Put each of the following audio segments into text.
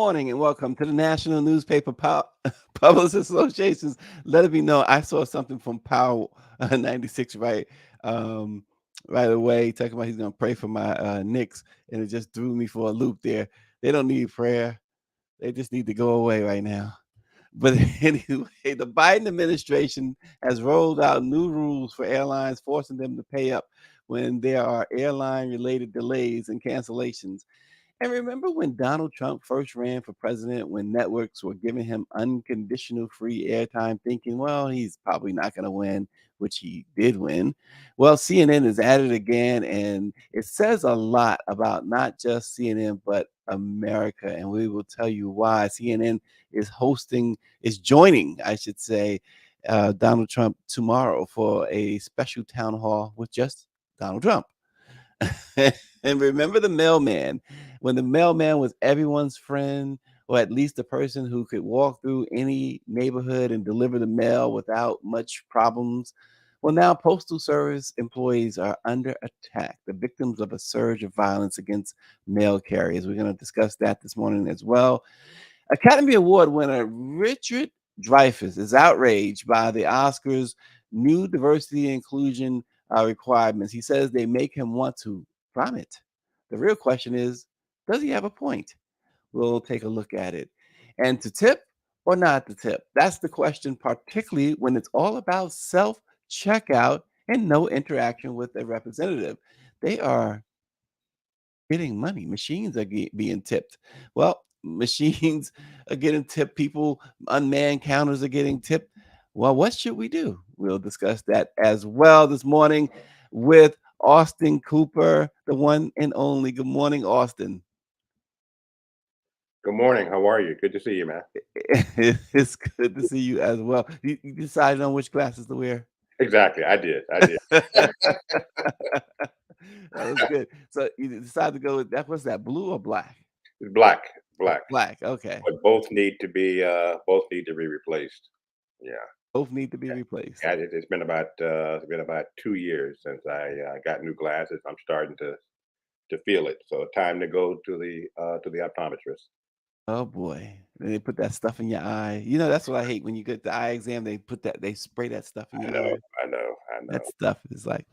morning and welcome to the National Newspaper Publishers Association's Let It Be Known. I saw something from Power 96 um, right away, talking about he's going to pray for my Knicks, and it just threw me for a loop there. They don't need prayer. They just need to go away right now. But anyway, the Biden administration has rolled out new rules for airlines, forcing them to pay up when there are airline-related delays and cancellations. And remember when Donald Trump first ran for president, when networks were giving him unconditional free airtime, thinking, well, he's probably not going to win, which he did win. Well, CNN is at it again, and it says a lot about not just CNN, but America. And we will tell you why. CNN is joining, I should say, Donald Trump tomorrow for a special town hall with just Donald Trump. And remember the mailman, when the mailman was everyone's friend, or at least the person who could walk through any neighborhood and deliver the mail without much problems. Well, now Postal Service employees are under attack, the victims of a surge of violence against mail carriers. We're going to discuss that this morning as well. Academy Award winner Richard Dreyfuss is outraged by the Oscars' new diversity and inclusion requirements. He says they make him want to vomit. The real question is, does he have a point? We'll take a look at it. And to tip or not to tip? That's the question, particularly when it's all about self checkout and no interaction with a representative. They are getting money. Machines are being tipped. Well, machines are getting tipped. People, unmanned counters are getting tipped. Well, what should we do? We'll discuss that as well this morning with Austin Cooper, the one and only. Good morning, Austin. Good morning. How are you? Good to see you, man. It's good to see you as well. You decided on which glasses to wear? Exactly. I did. I did. That was good. So you decided to go with that. What's that, blue or black? It's black. Black. Black. Okay. But both need to be replaced. Yeah. Both need to be replaced. Yeah. It's been about 2 years since I got new glasses. I'm starting to feel it. So time to go to the optometrist. Oh boy. And they put that stuff in your eye. You know, that's what I hate when you get the eye exam, they spray that stuff in I your know. eye. I know. I That know. stuff is like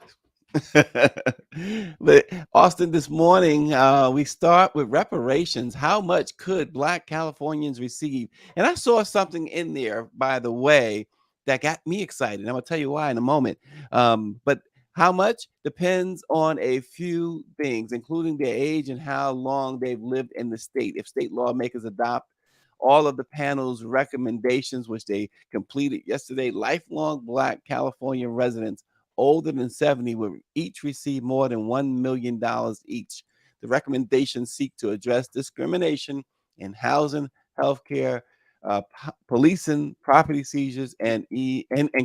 but Austin, this morning, we start with reparations. How much could Black Californians receive? And I saw something in there, by the way, that got me excited. I'm gonna tell you why in a moment. But how much depends on a few things, including their age and how long they've lived in the state. If state lawmakers adopt all of the panel's recommendations, which they completed yesterday, lifelong Black California residents older than 70 will each receive more than $1 million each. The recommendations seek to address discrimination in housing, healthcare, policing, property seizures, and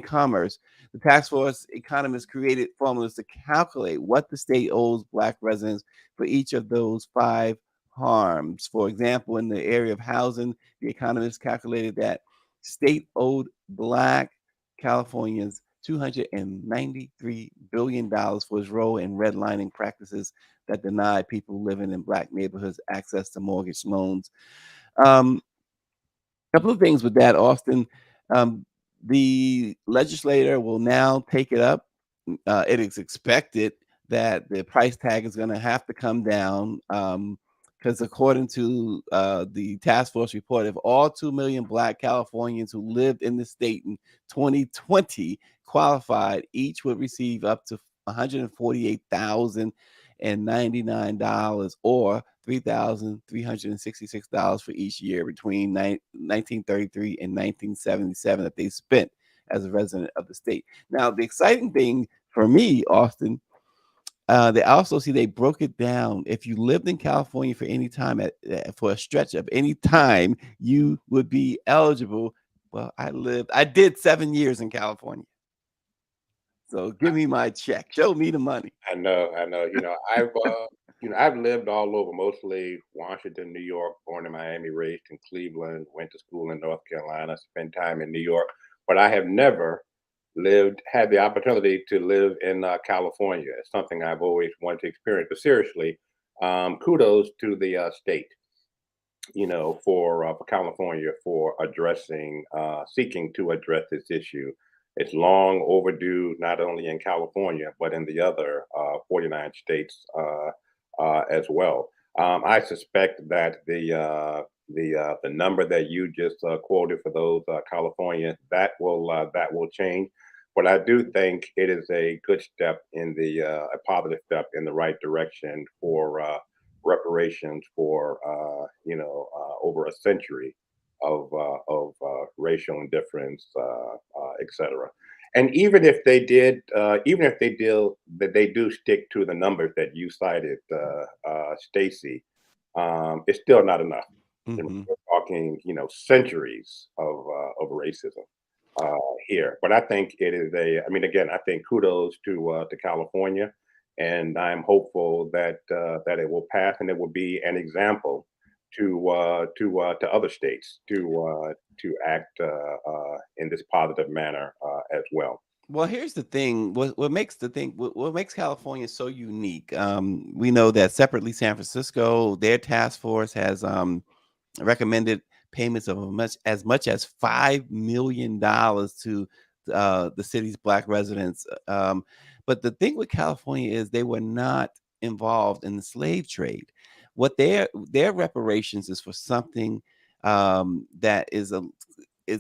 commerce. The task force economists created formulas to calculate what the state owes Black residents for each of those five harms. For example, in the area of housing, the economists calculated that state owed Black Californians $293 billion for his role in redlining practices that deny people living in Black neighborhoods access to mortgage loans. Um, Couple of things with that, Austin. Um, the legislator will now take it up. It is expected that the price tag is going to have to come down because, according to the task force report, if all 2 million Black Californians who lived in the state in 2020 qualified, each would receive up to $148,099 or $3,366 for each year between 1933 and 1977 that they spent as a resident of the state. Now, the exciting thing for me, Austin, they also see they broke it down. If you lived in California for any time, for a stretch of any time, you would be eligible. Well, I did 7 years in California. So give me my check. Show me the money. I know. I know. I've lived all over, mostly Washington, New York, born in Miami, raised in Cleveland, went to school in North Carolina, spent time in New York, but I have never had the opportunity to live in California. It's something I've always wanted to experience. But seriously, kudos to the state. for California for seeking to address this issue. It's long overdue, not only in California but in the other 49 states as well. I suspect that the number that you just quoted for those California, that will change. But I do think it is a good step a positive step in the right direction for reparations for over a century of racial indifference, etc. And even if they do stick to the numbers that you cited, Stacy, it's still not enough. Hmm. We're talking, centuries of racism here. But I think it is I mean, again, I think kudos to California, and I'm hopeful that it will pass and it will be an example to other states to act in this positive manner as well. Well, here's the thing. What makes California so unique? We know that separately, San Francisco, their task force has recommended payments of as much as $5 million to the city's black residents. But the thing with California is they were not involved in the slave trade. What their reparations is for something that is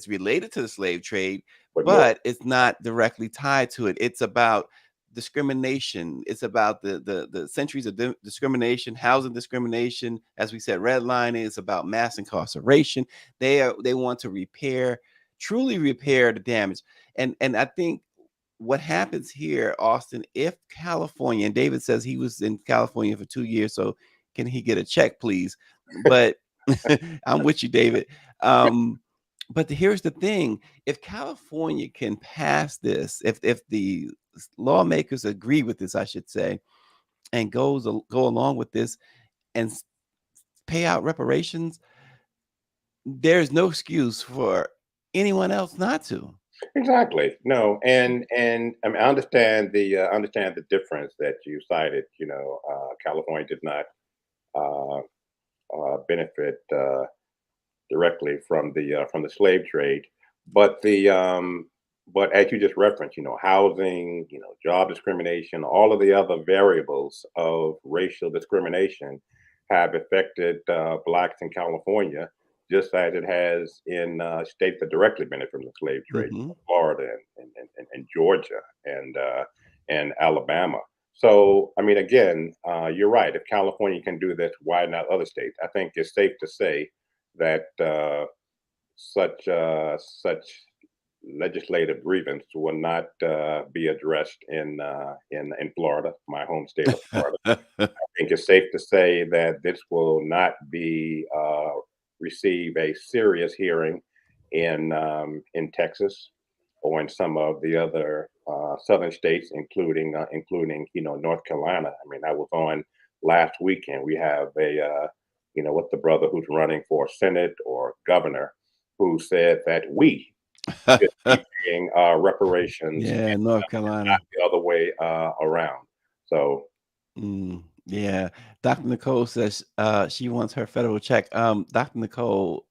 related to the slave trade, But more, but it's not directly tied to it. It's about discrimination. It's about the centuries of discrimination, housing discrimination. As we said, redlining. It's about mass incarceration. They want to truly repair the damage. And I think what happens here, Austin, if California, and David says he was in California for 2 years, so can he get a check, please? But I'm with you, David. But here's the thing: if California can pass this, if the lawmakers agree with this, I should say, and go along with this and pay out reparations, there's no excuse for anyone else not to. exactly. No, and I mean, I understand the difference that you cited. California did not uh, benefit directly from the slave trade, but as you just referenced, housing, job discrimination, all of the other variables of racial discrimination have affected blacks in California, just as it has in states that directly benefit from the slave trade, Hmm. Florida and Georgia and Alabama. So, I mean, again, you're right. If California can do this, why not other states? I think it's safe to say that such legislative grievance will not be addressed in Florida, my home state of Florida. I think it's safe to say that this will not be receive a serious hearing in Texas or in some of the other southern states, including North Carolina. I mean, I was on last weekend. We have with the brother who's running for Senate or governor, who said that we should be paying reparations Yeah, North and not Carolina. the other way around. So Yeah, Dr. Nicole says she wants her federal check. Dr. Nicole,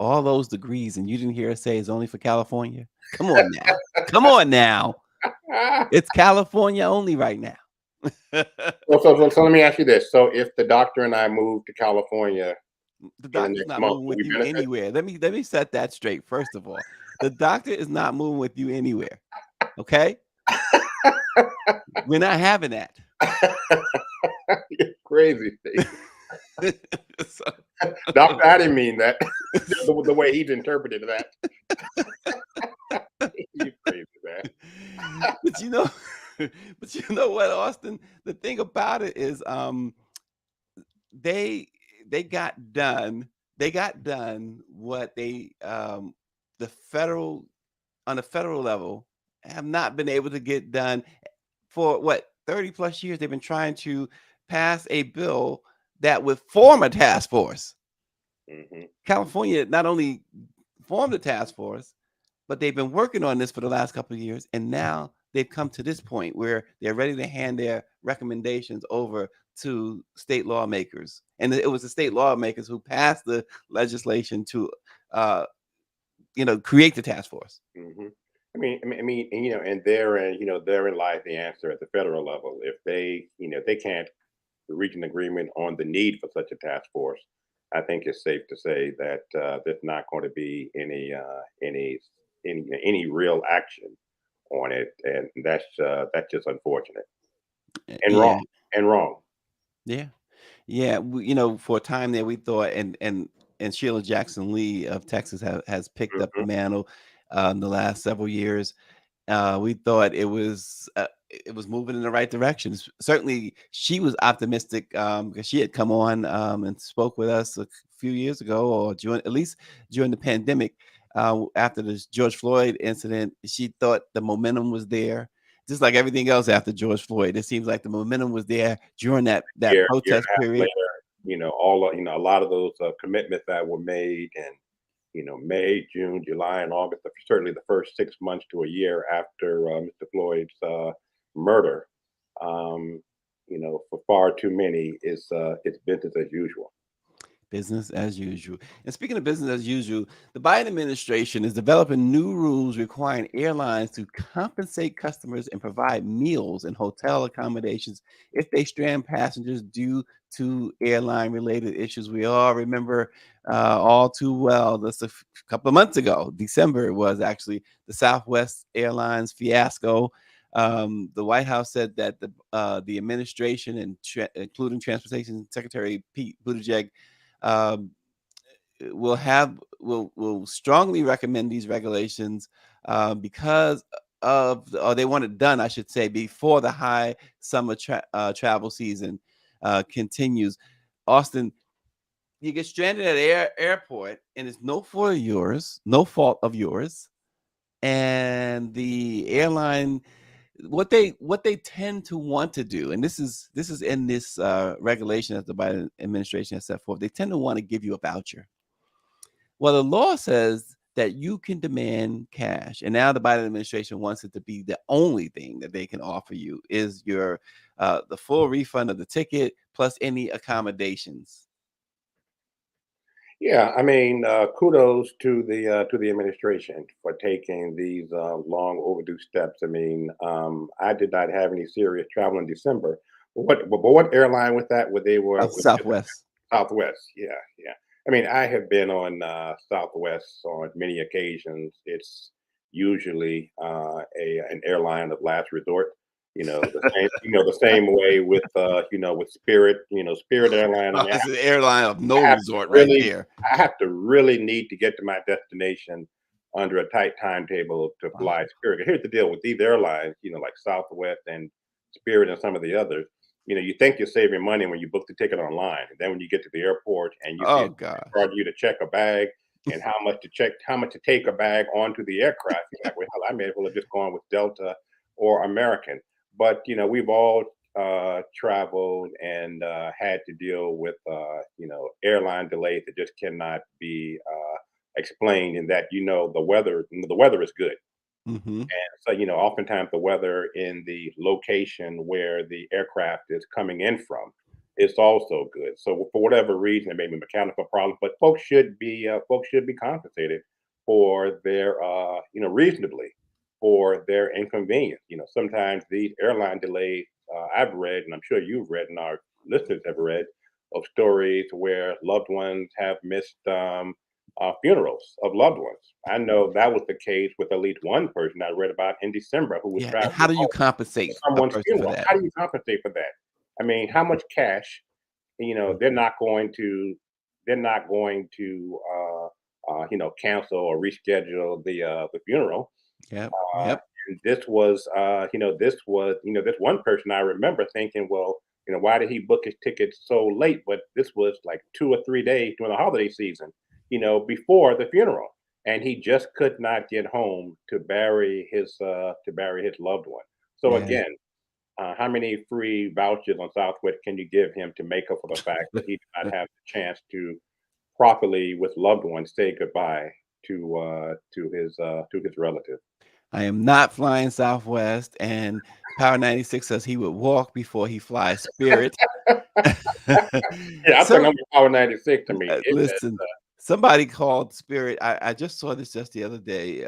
all those degrees, and you didn't hear her say it's only for California. Come on now, come on now. It's California only right now. so let me ask you this. So if the doctor and I move to California The in the doctor's next not month, moving will with we you benefit? anywhere. Let me set that straight. First of all, the doctor is not moving with you anywhere. Okay, we're not having that. You're crazy, Stacey. So- Doctor, I didn't mean that. The way he's interpreted that. You crazy, man. but you know, but you know what, Austin? The thing about it is, they they got done. They got done what the federal on the federal level have not been able to get done for what 30 plus years. They've been trying to pass a bill that would form a task force. Hmm. California not only formed a task force, but they've been working on this for the last couple of years, and now they've come to this point where they're ready to hand their recommendations over to state lawmakers, and it was the state lawmakers who passed the legislation to uh, create the task force. Hmm. And, and therein, therein lies the answer at the federal level. If they, if they can't reach an agreement on the need for such a task force, I think it's safe to say that there's not going to be any real action on it, and that's just unfortunate and Yeah, wrong and wrong. yeah. Yeah, for a time there, we thought, and Sheila Jackson Lee of Texas has picked up the Hmm. mantle the last several years. We thought it was moving in the right direction. Certainly, she was optimistic because she had come on and spoke with us a few years ago, or at least during the pandemic. After the George Floyd incident, she thought the momentum was there. Just like everything else after George Floyd, it seems like the momentum was there during that Year and protest a half period. later, a lot of those commitments that were made, and May, June, July, and August, certainly the first 6 months to a year after Mr. Floyd's murder, um, for far too many, it's business as usual. Business as usual. And speaking of business as usual, the Biden administration is developing new rules requiring airlines to compensate customers and provide meals and hotel accommodations if they strand passengers due to airline related issues. We all remember all too well this couple of months ago, December it was actually, the Southwest Airlines fiasco. The White House said that the administration and including Transportation Secretary Pete Buttigieg um, will strongly recommend these regulations because or they want it done, I should say, before the high summer travel season continues. Austin, you get stranded at airport, and it's no fault of yours, and the airline, what they tend to want to do, and this is in this regulation that the Biden administration has set forth. They tend to want to give you a voucher. Well, the law says that you can demand cash, and now the Biden administration wants it to be the only thing that they can offer you is your the full refund of the ticket plus any accommodations. Yeah, kudos to the administration for taking these long overdue steps. I did not have any serious travel in December. What airline was that? Where they were with Southwest. Southwest? Yeah, yeah. I have been on Southwest on many occasions. It's usually a an airline of last resort. The same way with with Spirit. Spirit Airline. It's an airline of I no have to resort right really there. I have to really need to get to my destination under a tight timetable to Wow. fly Spirit. Here's the deal with these airlines, like Southwest and Spirit and some of the others. You think you're saving money when you book the ticket online, and then when you get to the airport and you see Oh it gosh. charge you to check a bag and how much to take a bag onto the aircraft, you're like, well, hell, I may as well have just gone with Delta or American. But we've all traveled and had to deal with airline delays that just cannot be explained, and that the weather is good. Hmm. So oftentimes the weather in the location where the aircraft is coming in from is also good. So for whatever reason, it may be mechanical problems, but folks should be compensated for their reasonably for their inconvenience. Sometimes these airline delays, I've read, and I'm sure you've read, and our listeners have read, of stories where loved ones have missed funerals of loved ones. I know that was the case with at least one person I read about in December who was Yeah, and how traveling do you home for compensate a someone's person for funeral. that? How do you compensate for that? How much cash? They're Mhm. not going to cancel or reschedule the funeral. Yep, Uh, yep. and this one person I remember thinking, well, why did he book his ticket so late? But this was like 2 or 3 days during the holiday season, before the funeral, and he just could not get home to bury his loved one. So Yeah. again, how many free vouchers on Southwest can you give him to make up for the fact that he did not have the chance to properly, with loved ones, say goodbye to his relative? I am not flying Southwest, and Power 96 says he would walk before he flies Spirit. Yeah, I think So I'm Power 96 to me. It is, listen, somebody called Spirit. I just saw this just the other day.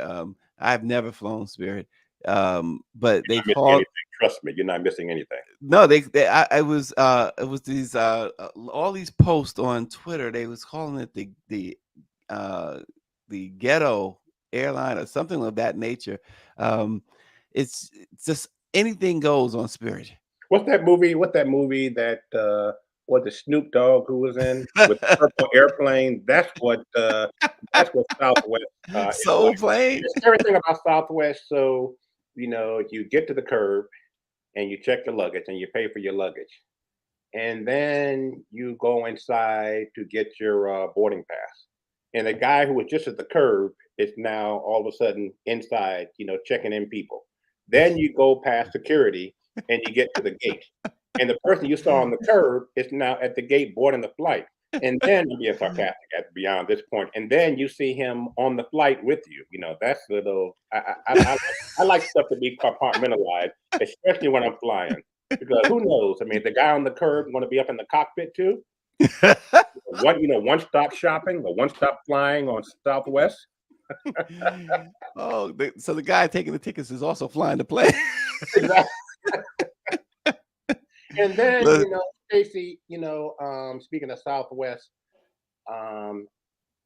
I've never flown Spirit, but you're they not missing called. anything. Trust me, you're not missing anything. No, it was these all these posts on Twitter. They was calling it uh the ghetto airline or something of that nature. Um, it's just anything goes on Spirit. What's that movie? What's that movie that was the Snoop Dogg who was in with the purple airplane? That's what Southwest is Soul like. plane. The scary thing about Southwest, so you get to the curb and you check your luggage and you pay for your luggage, and then you go inside to get your boarding pass, and the guy who was just at the curb is now all of a sudden inside, checking in people. Then you go past security and you get to the gate, and the person you saw on the curb is now at the gate boarding the flight. And then I'm being sarcastic at beyond this point, and then you see him on the flight with you. That's a little. I like stuff to be compartmentalized, especially when I'm flying, because who knows? I mean, the guy on the curb want to be up in the cockpit too. One stop shopping or one stop flying on Southwest. Oh, so the guy taking the tickets is also flying the plane. Exactly. And then, Look, Stacy, speaking of Southwest, um,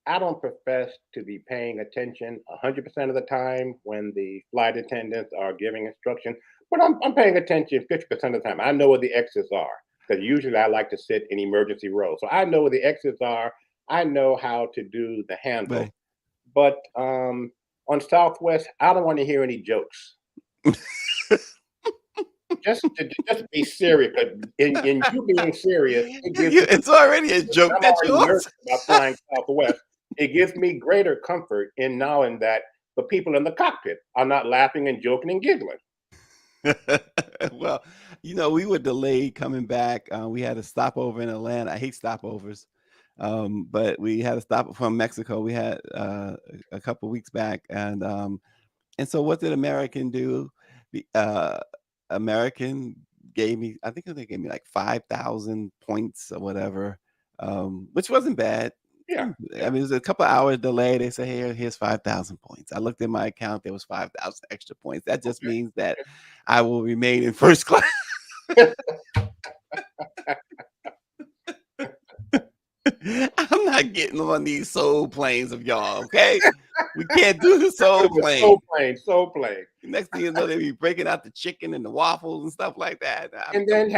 I don't profess to be paying attention 100% of the time when the flight attendants are giving instruction, but I'm paying attention 50% of the time. I know where the exits are because usually I like to sit in emergency row. So I know where the exits are. I know how to do the handle. right. But on Southwest, I don't want to hear any jokes. Just be serious. 'Cause in you being serious, it gives me It's already a joke I'm that already nervous yours. about flying Southwest. It gives me greater comfort in knowing that the people in the cockpit are not laughing and joking and giggling. Well, we were delayed coming back. We had a stopover in Atlanta. I hate stopovers, but we had a stop from Mexico. We had a couple weeks back, and so what did American do? The American gave me, I think they gave me like 5,000 points or whatever, which wasn't bad. Yeah, I yeah. mean, it was a couple hours delay. They say, here's 5,000 points. I looked at my account, there was 5,000 extra points. That just Okay, means that I will remain in first class. okay. I'm not getting on these soul planes of y'all, okay? We can't do the soul It was plane. so plain, so plain. Next thing you know, they be breaking out the chicken and the waffles and stuff like that. And then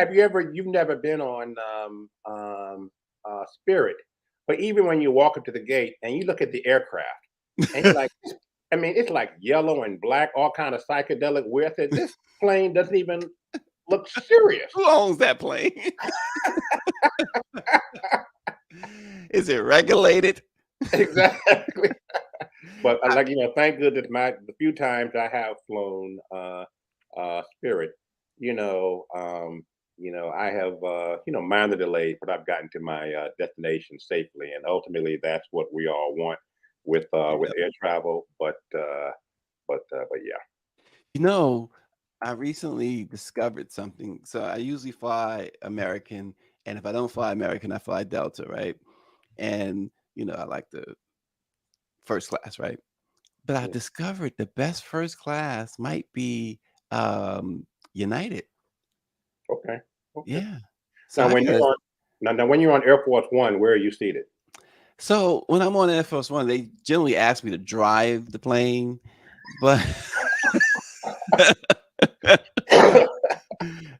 you've never been on Spirit, but even when you walk up to the gate and you look at the aircraft and you're like, I mean, it's like yellow and black, all kind of psychedelic weird. I said, this plane doesn't even look serious. Who owns that plane? Is it regulated? Exactly. But like thank goodness the few times I have flown Spirit, I have minor delays, but I've gotten to my destination safely, and ultimately that's what we all want with Yep. air travel. But yeah, You know, I recently discovered something. So I usually fly American, and if I don't fly American, I fly Delta, right? And I like the first class, right? But I yeah. discovered the best first class might be United. Okay, okay. Yeah. So Now I when gotta. when you're on Air Force One, where are you seated? So when I'm on Air Force One, they generally ask me to drive the plane, but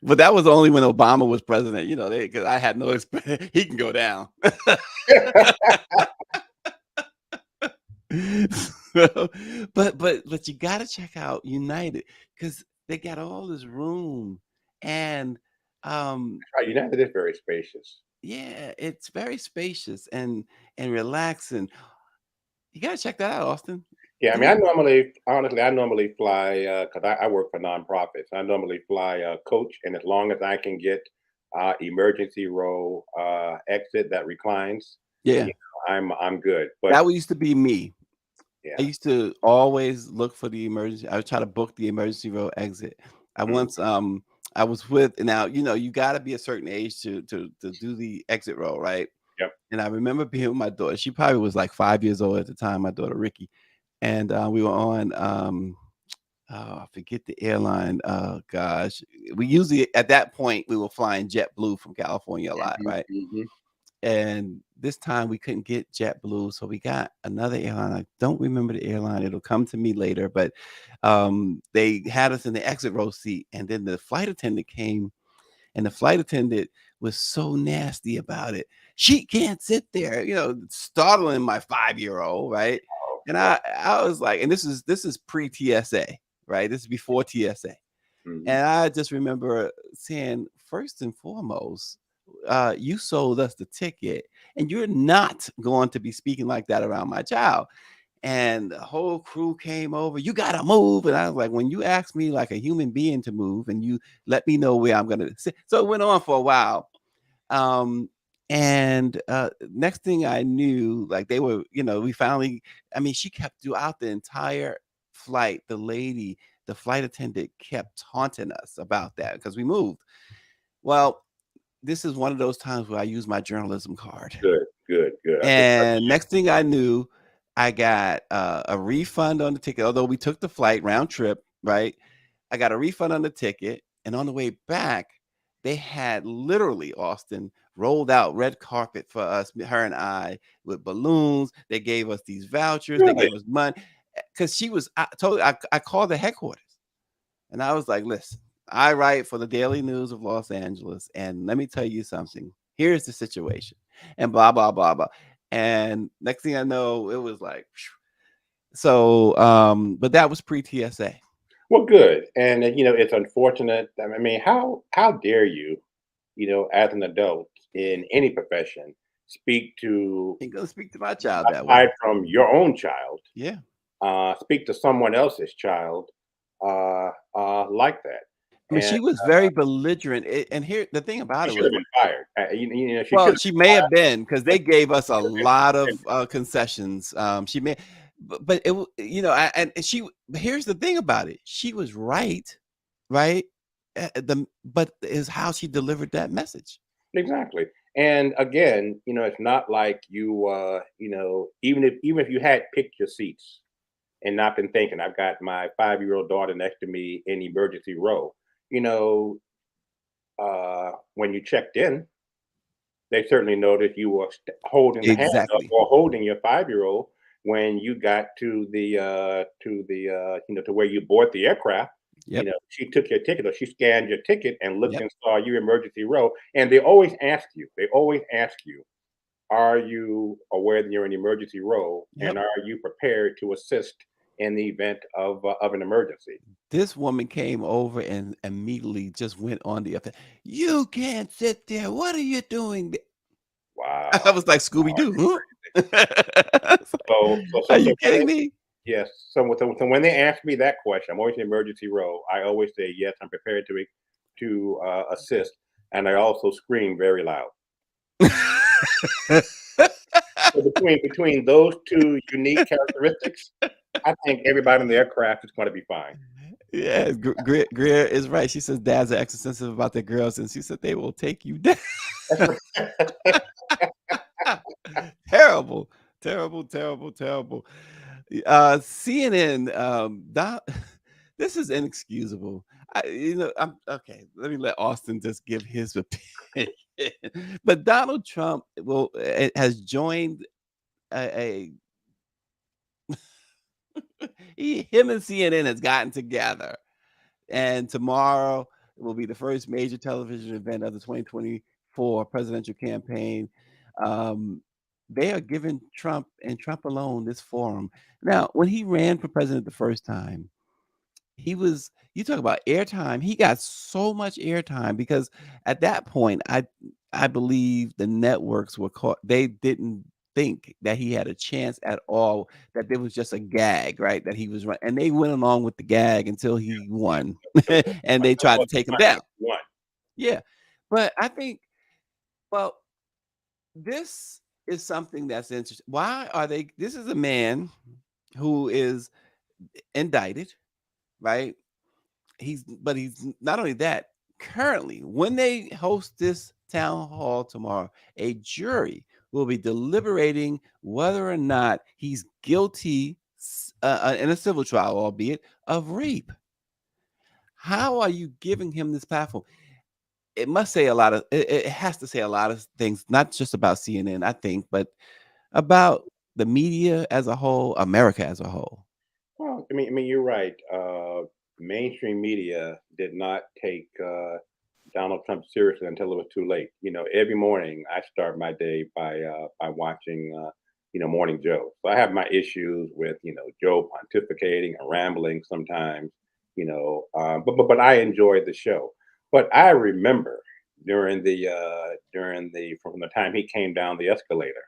but that was only when Obama was president. Because I had no experience. He can go down. So, but you got to check out United because they got all this room and United is very spacious. yeah, it's very spacious and relaxing. You got to check that out, Austin. Yeah, I Give mean, me I normally fly because I work for nonprofits. I normally fly coach, and as long as I can get emergency row exit that reclines, yeah. you I'm good. But That used to be me. I yeah, used to always look for the emergency. I would try to book the emergency row exit. I Mm, once I was with, now you got to be a certain age to do the exit row, right? yep. And I remember being with my daughter. She probably was like 5 years old at the time. My daughter Ricky, and we were on oh, I forget the airline. Gosh, we usually at that point we were flying JetBlue from California a lot, Mhm, right? mhm. And this time we couldn't get JetBlue, so we got another airline. I don't remember the airline. It'll come to me later, but they had us in the exit row seat, and then the flight attendant came, and the flight attendant was so nasty about it. She can't sit there, startling my 5-year-old, right? Oh, And wow. I was like, and this is pre TSA, right? This is before TSA. Mhm. And I just remember saying, first and foremost, you sold us the ticket, and you're not going to be speaking like that around my child. And the whole crew came over. You gotta move. And I was like, when you ask me like a human being to move, and you let me know where I'm gonna sit. So it went on for a while. Um, and next thing I knew, like they were, we finally, I mean, she kept throughout the entire flight, the flight attendant kept taunting us about that because we moved. Well, this is one of those times where I use my journalism card. Good, good, good. I think And next thing I knew, I got a refund on the ticket. Although we took the flight round trip, right? I got a refund on the ticket. And on the way back, they had literally, Austin, rolled out red carpet for us, her and I, with balloons. They gave us these vouchers. They really gave us money. Because I called the headquarters. And I was like, listen, I write for the Daily News of Los Angeles. And let me tell you something. Here's the situation. And blah, blah, blah, blah. And next thing I know, it was like, phew. So, but that was pre TSA. well, good. And it's unfortunate. I mean, how dare you, as an adult in any profession, speak to Ain't gonna speak to my child that way. aside from your own child, Yeah. speak to someone else's child like that. I mean, And she was very belligerent. And here, the thing about she it should was, have been fired. She should well, have she may have been because they gave us a been lot of suspended. concessions. She may, but it, and she. Here's the thing about it: she was right, right? But is how she delivered that message. Exactly. And again, it's not like even if you had picked your seats and not been thinking, I've got my 5-year-old daughter next to me in emergency row. You know, when you checked in, they certainly noticed you were holding the hand up Exactly. or holding your 5-year-old when you got to where you board the aircraft. Yep. She took your ticket or she scanned your ticket and looked Yep. and saw you emergency row. And they always ask you, are you aware that you're in emergency row and Yep. are you prepared to assist in the event of an emergency? This woman came over and immediately just went on the other. You can't sit there. What are you doing? I Wow. was like Scooby Doo. Huh? It's like, So so are so you so when kidding me? Yes. So when they ask me that question, I'm always in emergency row. I always say yes. I'm prepared to assist, and I also scream very loud. So between those two unique characteristics, I think everybody in the aircraft is going to be fine. Yeah, Greer is right. She says dads are extra sensitive about their girls, and she said they will take you down. That's right. Terrible, terrible, terrible, terrible. CNN, this is inexcusable. I'm okay. Let me let Austin just give his opinion. But Donald Trump has joined a him and CNN has gotten together, and tomorrow will be the first major television event of the 2024 presidential campaign. Um, they are giving Trump and Trump alone this forum. Now, when he ran for president the first time, you talk about airtime. He got so much airtime because at that point, I believe the networks were caught. They didn't think that he had a chance at all. That there was just a gag, right? That he was right, and they went along with the gag until he won, and they tried to take him down. One. Yeah, but I think, well, this is something that's interesting. Why are they? This is a man who is indicted, right? he's not only that. Currently, when they host this town hall tomorrow, a jury will be deliberating whether or not he's guilty in a civil trial, albeit of rape. How are you giving him this platform? It must say a lot of it has to say a lot of things, not just about CNN, I think, but about the media as a whole, America as a whole. Well, I mean, you're right. Mainstream media did not take Donald Trump seriously until it was too late. Every morning I start my day by watching, Morning Joe. So I have my issues with, Joe pontificating and rambling sometimes, but I enjoy the show. But I remember during the from the time he came down the escalator,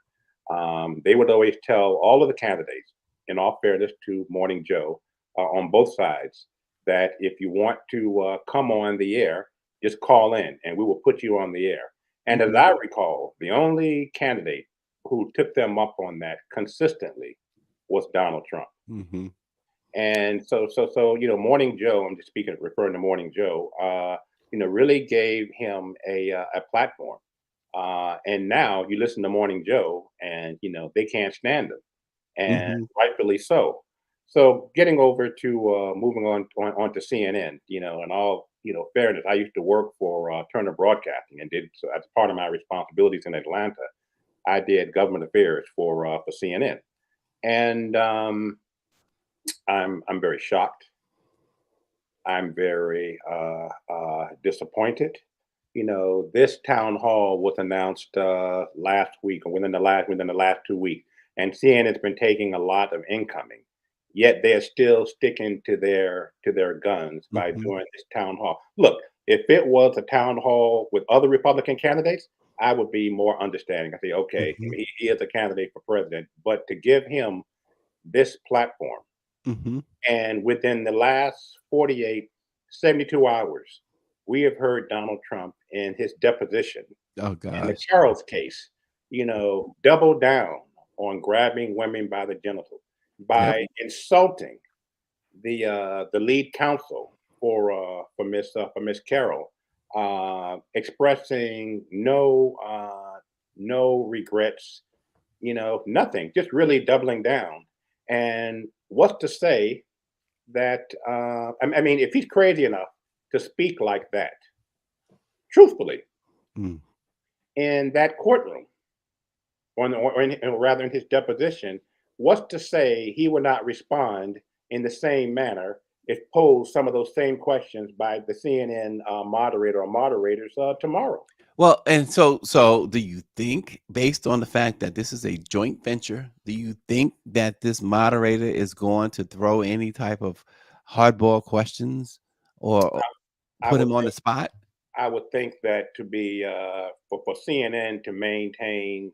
they would always tell all of the candidates, in all fairness to Morning Joe, on both sides, that if you want to come on the air, just call in and we will put you on the air. And as Mhm, I recall, the only candidate who took them up on that consistently was Donald Trump. mhm, And so, Morning Joe, I'm just speaking, referring to Morning Joe, really gave him a platform. And now you listen to Morning Joe, and they can't stand him, and mhm. rightfully so. So getting over to moving on to CNN, and all fairness, I used to work for Turner Broadcasting, and did so as part of my responsibilities in Atlanta. I did government affairs for CNN, and I'm very shocked. I'm very disappointed. This town hall was announced last week, or within the last 2 weeks, and CNN has been taking a lot of incoming. Yet they're still sticking to their guns by Mhm, doing this town hall. Look, if it was a town hall with other Republican candidates, I would be more understanding. I say, okay, mhm, he is a candidate for president, but to give him this platform, mhm. and within the last 48, 72 hours, we have heard Donald Trump in his deposition Oh in the gosh. Carroll's case, double down on grabbing women by the genitals, Yep. by insulting the lead counsel for Miss Carroll, expressing no regrets, nothing, just really doubling down. And what's to say that I mean, if he's crazy enough to speak like that, truthfully, Mm. in that courtroom, or rather in his deposition, what's to say he would not respond in the same manner if posed some of those same questions by the CNN moderator or moderators tomorrow? Well, and so do you think, based on the fact that this is a joint venture, do you think that this moderator is going to throw any type of hardball questions or I put would him on the think spot? I would think that to be for CNN to maintain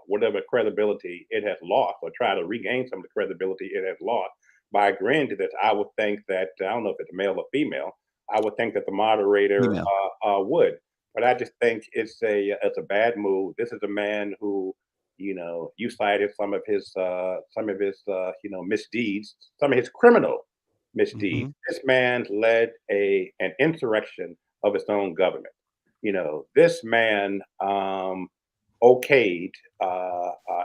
whatever credibility it has lost, or try to regain some of the credibility it has lost by agreeing to this, I would think that, I don't know if it's male or female. I would think that the moderator Email. would, but I just think it's a bad move. This is a man who, you cited some of his misdeeds, some of his criminal misdeeds. Mhm, This man led an insurrection of its own government. This man okayed,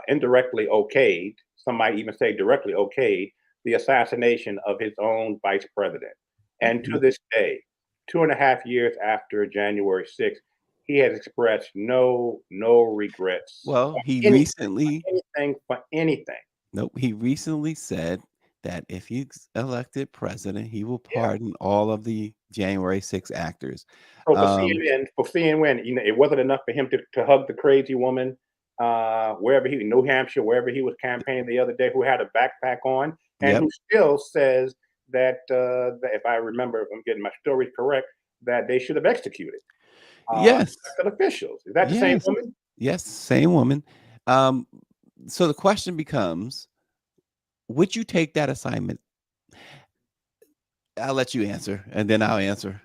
indirectly okayed, some might even say directly okayed, the assassination of his own vice president. And to mhm. this day, 2.5 years after January 6th, he has expressed no regrets Well, for he anything, recently for anything. nope, he recently said that if he's elected president, he will Yeah. pardon all of the January 6 actors. So for Um, CNN, it wasn't enough for him to hug the crazy woman wherever New Hampshire, wherever he was campaigning the other day, who had a backpack on, and yep. who still says that if I remember, if I'm getting my story correct, that they should have executed Yes. elected officials. Is that the same Yes. woman? Yes, same woman. Um, so the question becomes, would you take that assignment? I'll let you answer, and then I'll answer.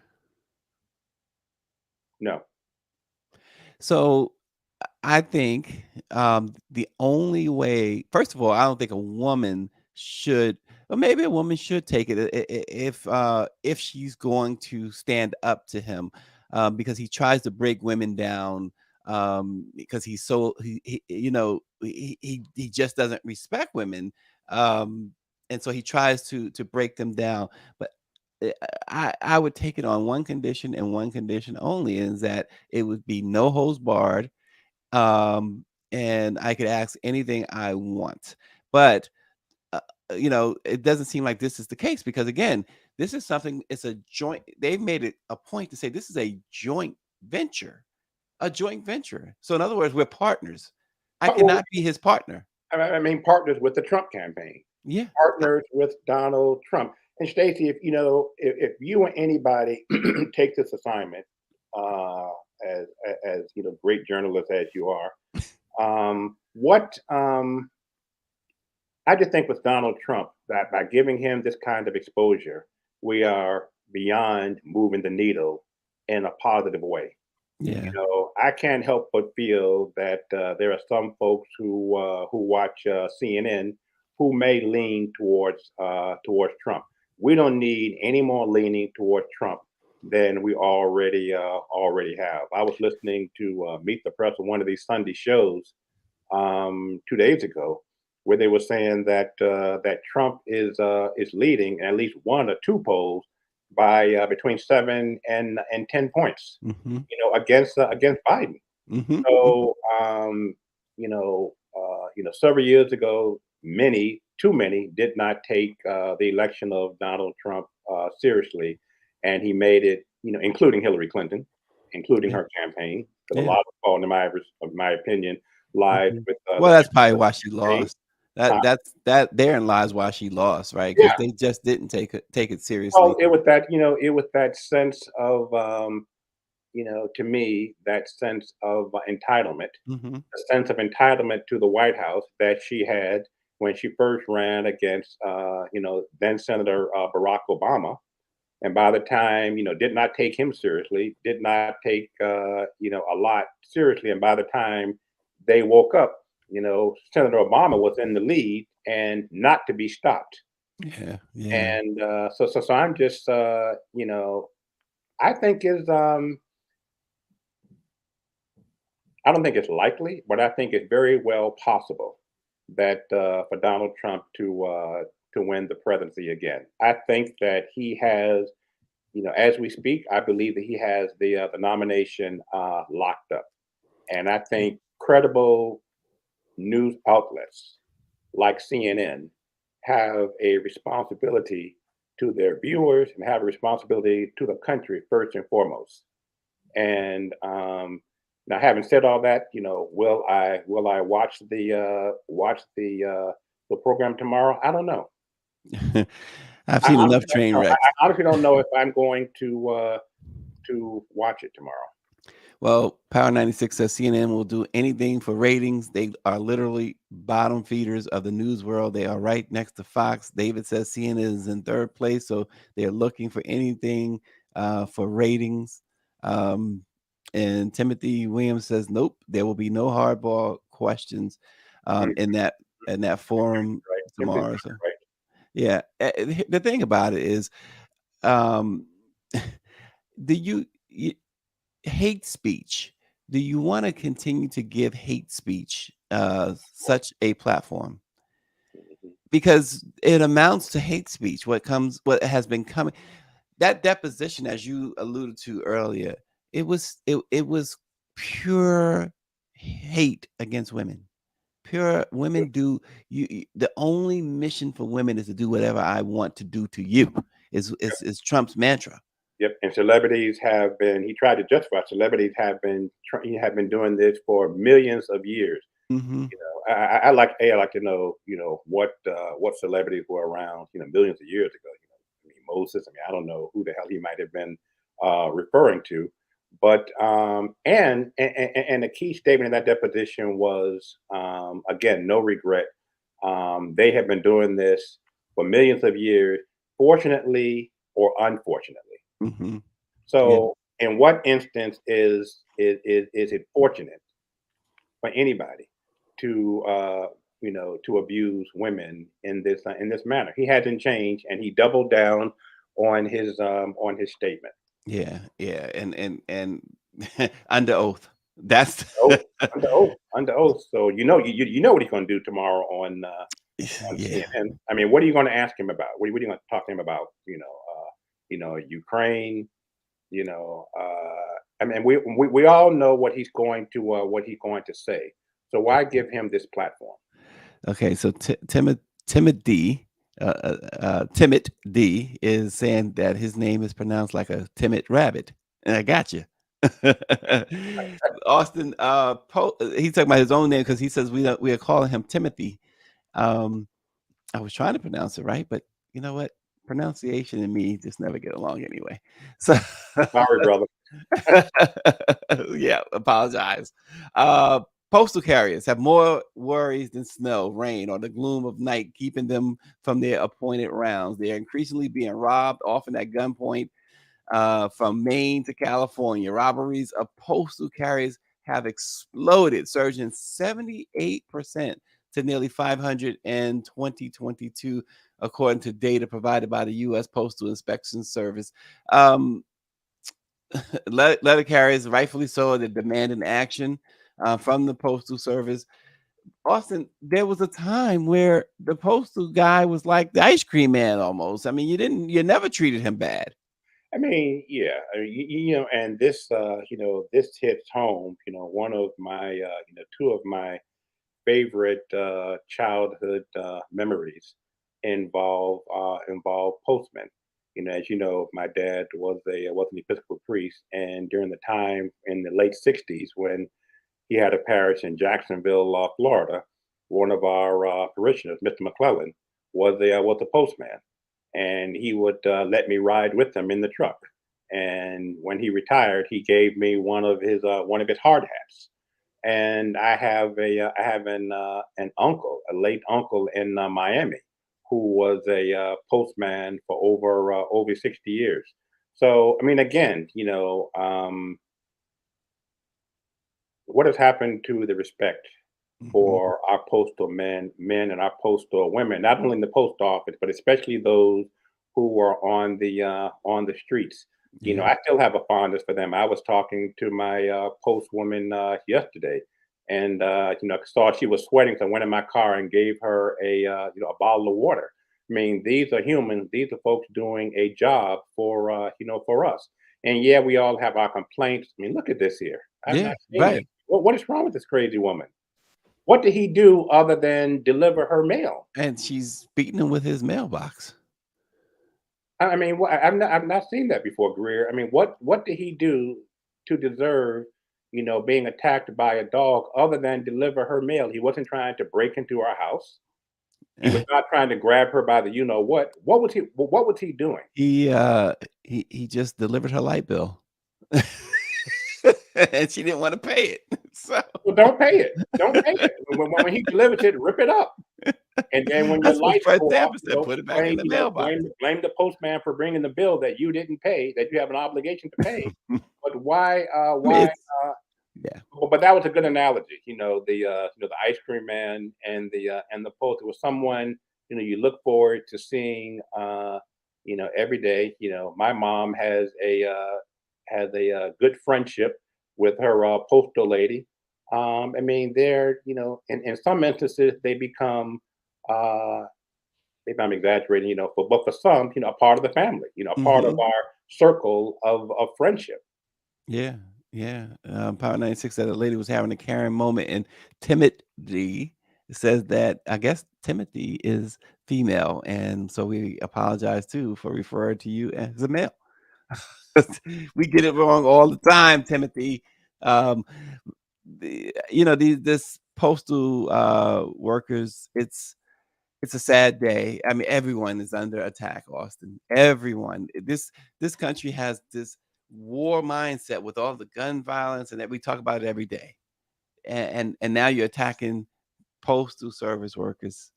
No. So I think the only way, first of all, I don't think a woman should. Well, maybe a woman should take it if she's going to stand up to him, because he tries to break women down, because he's so he just doesn't respect women, um, and so he tries to break them down. But uh, I would take it on one condition and one condition only, is that it would be no holds barred, and I could ask anything I want. But uh, it doesn't seem like this is the case, because again, this is something, it's a joint, they've made it a point to say this is a joint venture, a joint venture. So in other words, we're partners. I Well, cannot be his partner. I mean, partners with the Trump campaign, Yeah. partners with Donald Trump. And Stacey, if if you or anybody take this assignment, uh, as great journalist as you are, what I just think with Donald Trump, that by giving him this kind of exposure, we are beyond moving the needle in a positive way. Yeah. I can't help but feel that there are some folks who watch CNN who may lean towards Trump. We don't need any more leaning towards Trump than we already have. I was listening to Meet the Press on one of these Sunday shows 2 days ago, where they were saying that that Trump is leading at least one or two polls by between 7 and 10 points, Hmm. against Biden. Hmm. So several years ago, too many, did not take the election of Donald Trump seriously, and he made it, including Hillary Clinton, including Yeah. her campaign, because a Yeah. lot of fault, of my opinion, lies Mhm. with Well, the that's probably Hillary why she campaign. lost. That Uh, that's that therein lies why she lost, right? Because yeah, they just didn't take it well, seriously. it was that sense of, to me, that sense of entitlement, Mhm. a sense of entitlement to the White House that she had when she first ran against, then Senator Barack Obama. And by the time, did not take him seriously, did not take, a lot seriously. And by the time they woke up, Senator Obama was in the lead and not to be stopped. Yeah, yeah. And so I'm just, I think is, I don't think it's likely, but I think it's very well possible that for Donald Trump to win the presidency again. I think that he has, as we speak, I believe that he has the nomination locked up, and I Yeah. think credible news outlets like CNN have a responsibility to their viewers and have a responsibility to the country first and foremost. And now, having said all that, will I watch the program tomorrow? I don't know. I've I seen enough honestly don't train know. wrecks. I honestly don't know if I'm going to watch it tomorrow. Well, Power 96 says CNN will do anything for ratings. They are literally bottom feeders of the news world. They are right next to Fox. David says CNN is in third place, so they are looking for anything for ratings. Um, and Timothy Williams says, nope, there will be no hardball questions Mhm. in that forum Right, Timothy's tomorrow. So right. yeah, the thing about it is, um, do you hate speech, do you want to continue to give hate speech such a platform? Mhm. Because it amounts to hate speech. What has been coming, that deposition, as you alluded to earlier, it was pure hate against women. Pure Yep, women do the only mission for women is to do whatever I want to do to you, yep, is Trump's mantra. yep. And celebrities have been. He tried to justify. Celebrities have been doing this for millions of years. Hmm. I like to know, what celebrities were around, millions of years ago. I mean, Moses. I mean, I don't know who the hell he might have been referring to, but and the key statement in that deposition was, again, no regret. They have been doing this for millions of years, fortunately or unfortunately. Hmm. Yeah. So, in what instance is it fortunate for anybody to to abuse women in this manner. He hasn't changed, and he doubled down on his statement. Yeah, yeah, and under oath. That's Oh, under oath, under oath. So you know what he's going to do tomorrow on yeah. CNN. I mean, what are you going to ask him about? What are you going to talk to him about? Ukraine. I mean, we all know what he's going to say. So why give him this platform? Okay, so Timid D, Timid D is saying that his name is pronounced like a timid rabbit, and I got you. Austin, he's talking about his own name because he says we are calling him Timothy. Um, I was trying to pronounce it right, but you know what? Pronunciation and me just never get along anyway. So Sorry, brother. yeah, apologize. Uh, Postal carriers have more worries than snow, rain, or the gloom of night, keeping them from their appointed rounds. They are increasingly being robbed, often at gunpoint, from Maine to California. Robberies of postal carriers have exploded, surging 78% to nearly 500 in 2022, according to data provided by the U.S. Postal Inspection Service. Um, letter carriers, rightfully so, they're demanding action from the Postal Service. Austin, there was a time where the postal guy was like the ice cream man almost. I mean, you never treated him bad. I mean, yeah, and this hits home. One of my, two of my favorite childhood memories involve postmen. As you know, my dad was an Episcopal priest, and during the time in the late '60s when he had a parish in Jacksonville, Florida, one of our parishioners, Mr. McClellan, was a postman, and he would let me ride with him in the truck. And when he retired, he gave me one of his hard hats. And I have an uncle, a late uncle in Miami, who was a postman for over 60 years. So I mean, again, what has happened to the respect Mhm, for our postal men and our postal women, not only in the post office, but especially those who are on the streets. yeah. I still have a fondness for them. I was talking to my post woman yesterday, and saw she was sweating, so I went in my car and gave her a bottle of water. I mean, these are humans. These are folks doing a job for us. And yeah, we all have our complaints. I mean, look at this here. I've Yeah, not seen this. right. What is wrong with this crazy woman? What did he do other than deliver her mail? And she's beating him with his mailbox. I mean, I've not seen that before, Greer. I mean, what did he do to deserve, being attacked by a dog other than deliver her mail? He wasn't trying to break into our house. He was not trying to grab her by the you know what. What was he doing? He just delivered her light bill. And she didn't wanna pay it. So Well, don't pay it. Don't pay it. When he delivers it, rip it up. And then when your that's what lights Fred go off, Sanford said, "Put it back in blame the mailbox." blame the postman for bringing the bill that you didn't pay, that you have an obligation to pay. But why I mean, why it's yeah. but that was a good analogy. The ice cream man and the post. It was someone you look forward to seeing every day. My mom has a good friendship with her postal lady. I mean, they're in some instances uh, maybe I'm exaggerating, but for some, a part of the family, a part of Mhm. our circle of friendship. Yeah, yeah. Power 96 said a lady was having a caring moment, and Timothy says that I guess Timothy is female, and so we apologize too for referring to you as a male. We get it wrong all the time, Timothy. Um, this postal workers, it's a sad day. I mean, everyone is under attack, Austin. Everyone. This country has this war mindset with all the gun violence, and that we talk about it every day. And now you're attacking postal service workers.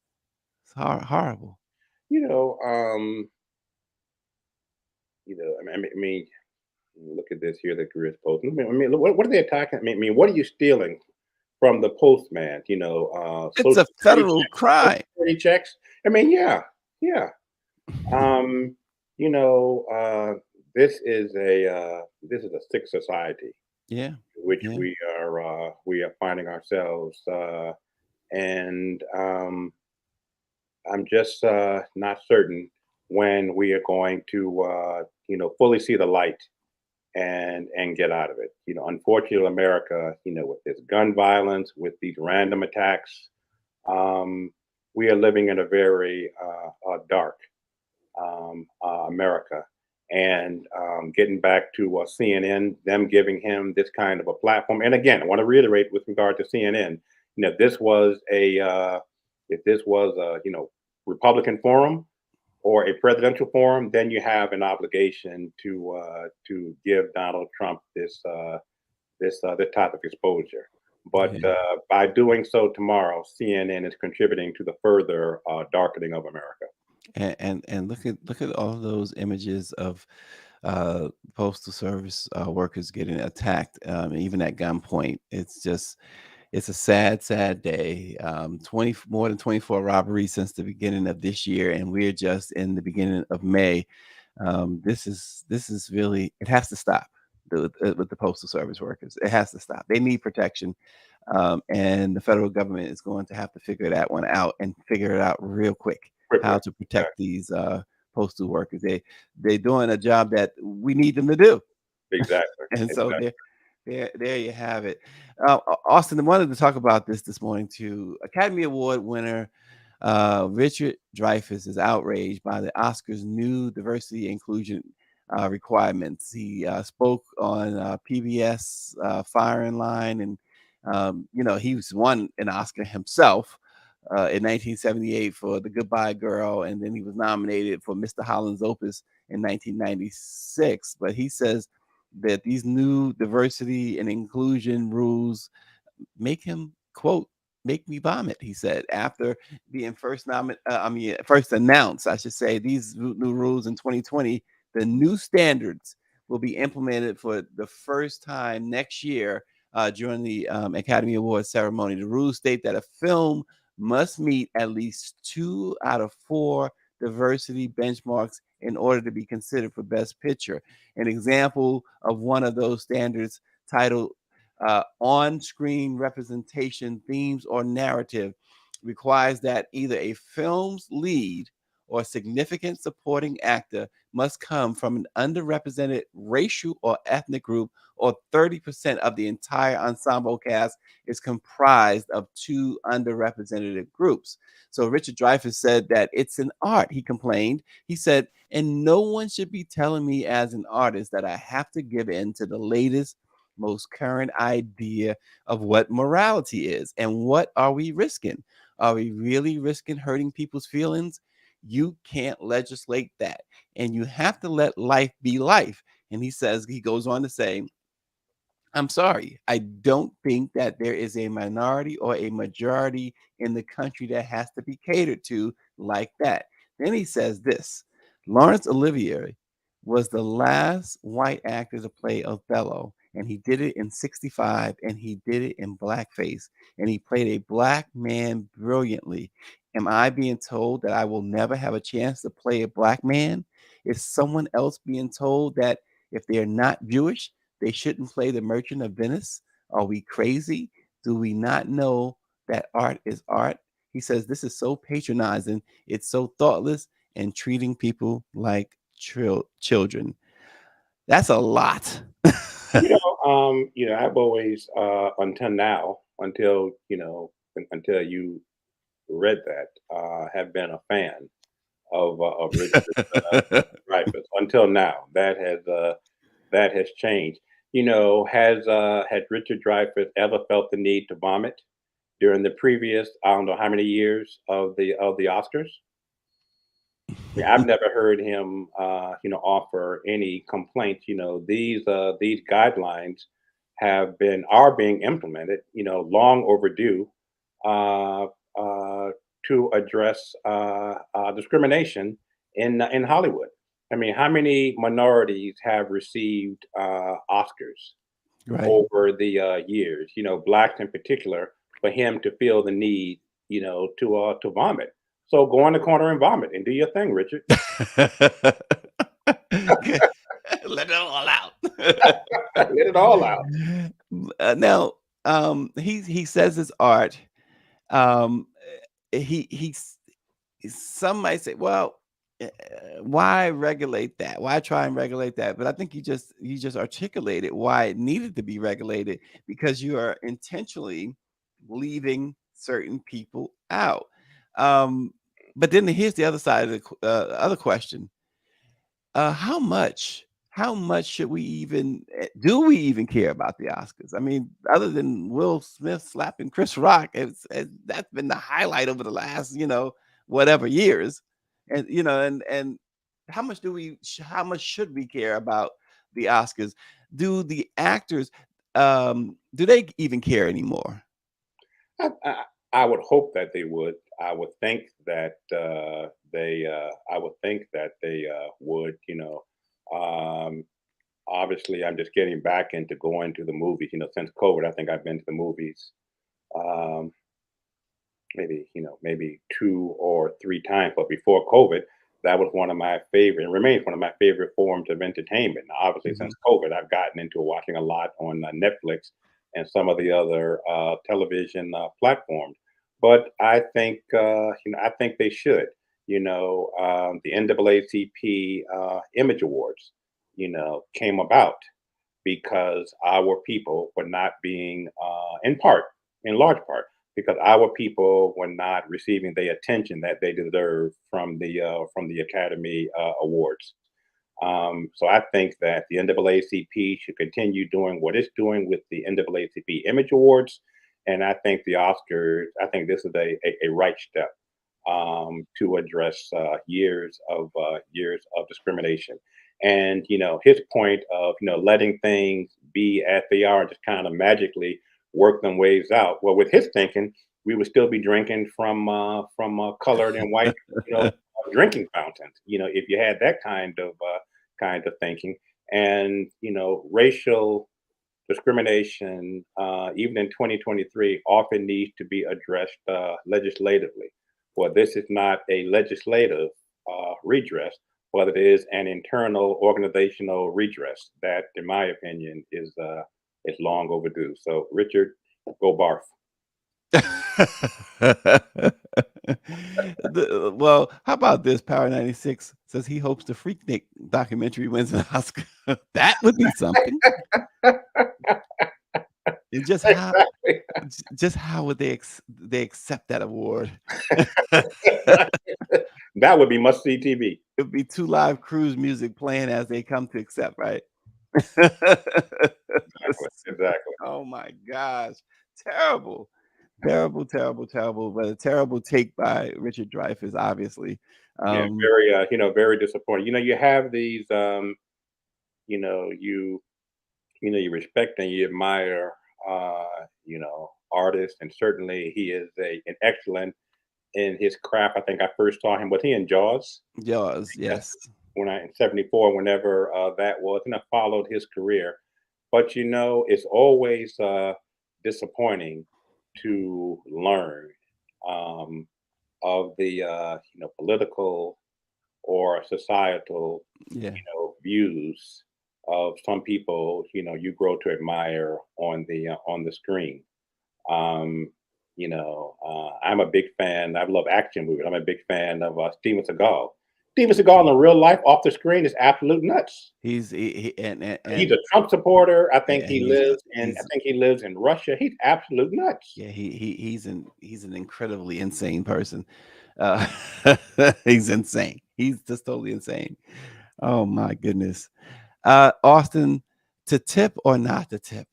It's horrible. You know, um, I mean, look at this here that Greer's posting. What are they attacking? What are you stealing? from the postman, It's a federal Social crime. security checks. I mean, yeah, yeah. Um, you know, this is a sick society Yeah, which yeah, we are finding ourselves, and I'm just not certain when we are going to fully see the light and get out of it. Unfortunately, America, with this gun violence, with these random attacks, um, we are living in a very dark America. And getting back to CNN, them giving him this kind of a platform. And again, I want to reiterate with regard to CNN, this was if this was a Republican forum or a presidential forum, then you have an obligation to give Donald Trump this type of exposure. But yeah. by doing so tomorrow, CNN is contributing to the further darkening of America. And look at all of those images of postal service workers getting attacked, even at gunpoint. It's a sad day. 20 more than 24 robberies since the beginning of this year, and we're just in the beginning of May. This is really, it has to stop with the postal service workers. It has to stop. They need protection, and the federal government is going to have to figure that one out and figure it out real quick Quickly. how to protect these postal workers. They're doing a job that we need them to do, Exactly. and so Exactly. there you have it. Austin, I wanted to talk about this morning too. Academy Award winner Richard Dreyfuss is outraged by the Oscars' new diversity inclusion requirements. He spoke on PBS Firing Line, and he's won an Oscar himself in 1978 for The Goodbye Girl, and then he was nominated for Mr. Holland's Opus in 1996. But he says that these new diversity and inclusion rules make him, quote, make me vomit, he said, after being first announced, I should say, these new rules in 2020. The new standards will be implemented for the first time next year during the Academy Awards ceremony. The rules state that a film must meet at least 2 out of 4 diversity benchmarks in order to be considered for Best Picture. An example of one of those standards, titled on-screen representation, themes, or narrative, requires that either a film's lead or significant supporting actor must come from an underrepresented racial or ethnic group, or 30% of the entire ensemble cast is comprised of 2 underrepresented groups. So Richard Dreyfuss said that it's an art, he complained. He said, and no one should be telling me as an artist that I have to give in to the latest, most current idea of what morality is. And what are we risking? Are we really risking hurting people's feelings? You can't legislate that. And you have to let life be life. And he goes on to say, I'm sorry. I don't think that there is a minority or a majority in the country that has to be catered to like that. Then he says this: Laurence Olivier was the last white actor to play Othello, and he did it in 65, and he did it in blackface, and he played a black man brilliantly. Am I being told that I will never have a chance to play a black man? Is someone else being told that if they're not Jewish, they shouldn't play The Merchant of Venice? Are we crazy? Do we not know that art is art? He says this is so patronizing, it's so thoughtless, and treating people like children. That's a lot. I've always, until now, until you read that, have been a fan of Richard Dreyfuss. Until now, that has changed. Had Richard Dreyfuss ever felt the need to vomit during the previous, I don't know how many years of the Oscars? Yeah, I've never heard him, offer any complaints. These guidelines are being implemented. Long overdue, uh, uh, to address discrimination in Hollywood. I mean, how many minorities have received Oscars? Right. over the years. Blacks in particular, for him to feel the need, to vomit. So go in the corner and vomit and do your thing, Richard. Let it all out. Let it all out. Now, he says it's art. Um, he's some might say, well, uh, why regulate that? Why try and regulate that? But I think you just articulated why it needed to be regulated, because you are intentionally leaving certain people out. Um, but then here's the other side of the other question. How much should we even do we even care about the Oscars? I mean, other than Will Smith slapping Chris Rock, that's been the highlight over the last, whatever years. And and how much should we care about the Oscars? Do the actors do they even care anymore? I, I, I would hope that they would. I would think that they. I would think that they would. Um, Obviously, I'm just getting back into going to the movies. Since COVID, I think I've been to the movies um, maybe 2 or 3 times. But before COVID, that was one of my favorite, and remains one of my favorite forms of entertainment. Now, obviously, since Mhm. COVID, I've gotten into watching a lot on Netflix and some of the other television platforms. But I think they should. The NAACP Image Awards, came about because our people were not being, in large part, because our people were not receiving the attention that they deserve from the Academy Awards. So I think that the NAACP should continue doing what it's doing with the NAACP Image Awards, and I think the Oscars. I think this is a right step to address years of discrimination. And his point of letting things be as they are and just kind of magically work them ways out. Well, with his thinking, we would still be drinking from colored and white drinking fountains. If you had that kind of thinking, and racial discrimination, even in 2023, often needs to be addressed legislatively. Well, this is not a legislative redress, but it is an internal organizational redress that, in my opinion, is long overdue. So, Richard, go barf. Well, how about this? Power 96 says he hopes the Freaknik documentary wins an Oscar. That would be something. And Exactly. just how would they accept that award? That would be must see TV. It'd be 2 live cruise music playing as they come to accept, right? Exactly. Exactly. Oh my gosh. Terrible. Terrible, terrible, terrible, but a terrible take by Richard Dreyfuss, obviously. Yeah, Um, very disappointing. You have these, you you respect and you admire, artists, and certainly he is an excellent in his craft. I think I first saw him. Was he in Jaws? Yours, Yes, yes. when I in '74, whenever that was, and I followed his career. But it's always disappointing to learn um, of the political or societal Yeah. views of some people you grow to admire on the screen. Um, I'm a big fan. I love action movies. I'm a big fan of Steven Seagal. Steven Seagal in real life, off the screen, is absolute nuts. He He's and a Trump supporter. I think yeah, he he's lives in. I he's think he lives in Russia. He's absolute nuts. yeah, he's an incredibly insane person. Uh, he's insane. He's just totally insane. Oh my goodness. Austin, to tip or not to tip?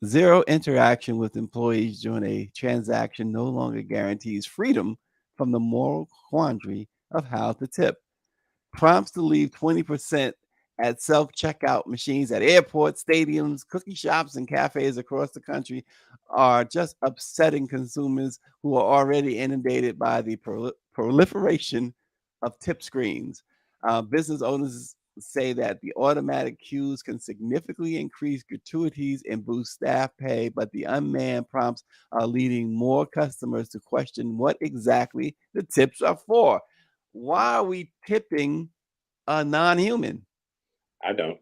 Zero interaction with employees during a transaction no longer guarantees freedom from the moral quandary of how to tip. Prompts to leave 20% at self checkout machines at airports, stadiums, cookie shops, and cafes across the country are just upsetting consumers who are already inundated by the proliferation of tip screens. Business owners say that the automatic cues can significantly increase gratuities and boost staff pay, but the unmanned prompts are leading more customers to question what exactly the tips are for. Why are we tipping a non-human? I don't,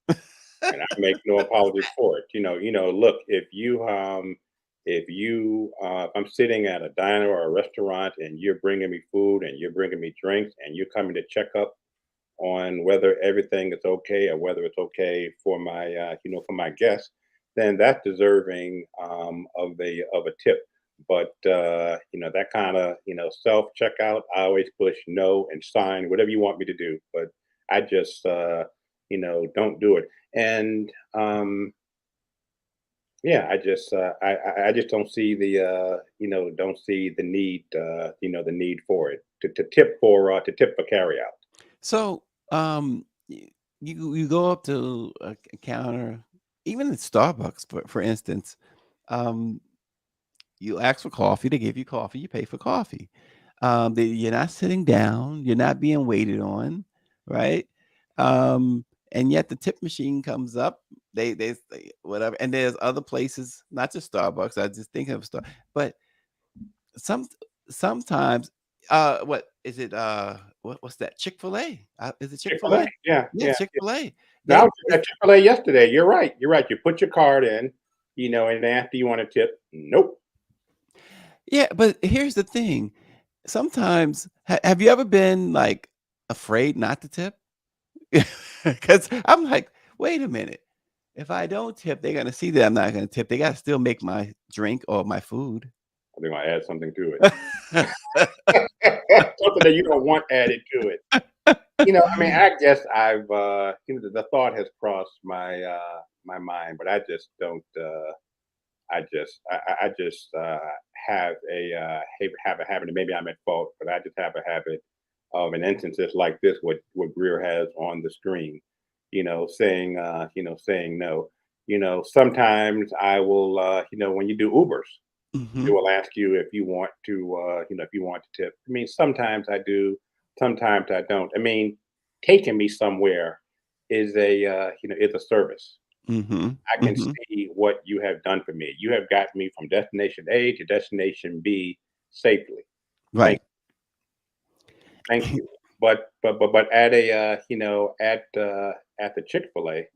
and I make no apologies for it. Look, if I'm sitting at a diner or a restaurant and you're bringing me food and you're bringing me drinks and you're coming to check up on whether everything is okay or whether it's okay for my guests, then that's deserving of a tip. But that kind of self checkout, I always push no and sign whatever you want me to do. But I just don't do it. And yeah, I just don't see don't see the need the need for it to tip for carry out. So, you go up to a counter, even at Starbucks, for instance, um, you ask for coffee, they give you coffee, you pay for coffee. You're not sitting down, you're not being waited on, right? And yet the tip machine comes up, they say whatever, and there's other places, not just Starbucks. I just think of but some sometimes, what is it? What's that? Chick-fil-A? Is it Chick-fil-A, Chick-fil-A? yeah, Yeah, yeah. Chick-fil-A. Now, I They, was just at Chick-fil-A yesterday. You're right. You're right. You put your card in, and after you want a tip, nope. yeah, but here's the thing. Sometimes, have you ever been like afraid not to tip? Because I'm like, wait a minute. If I don't tip, they're gonna see that I'm not gonna tip. They gotta still make my drink or my food. They're gonna add something to it. Something that you don't want added to it. I mean, I guess the thought has crossed my mind, but I just don't. I just have a habit, and maybe I'm at fault, but I just have a habit of in instances like this, what Greer has on the screen, saying no. Sometimes I will, when you do Ubers, it Mhm. will ask you if you want to, if you want to tip. I mean, sometimes I do, sometimes I don't. I mean, taking me somewhere is a service. Mhm. I can Mhm. see what you have done for me. You have gotten me from destination A to destination B safely. Thank Right. thank you. But at a at the Chick-fil-A,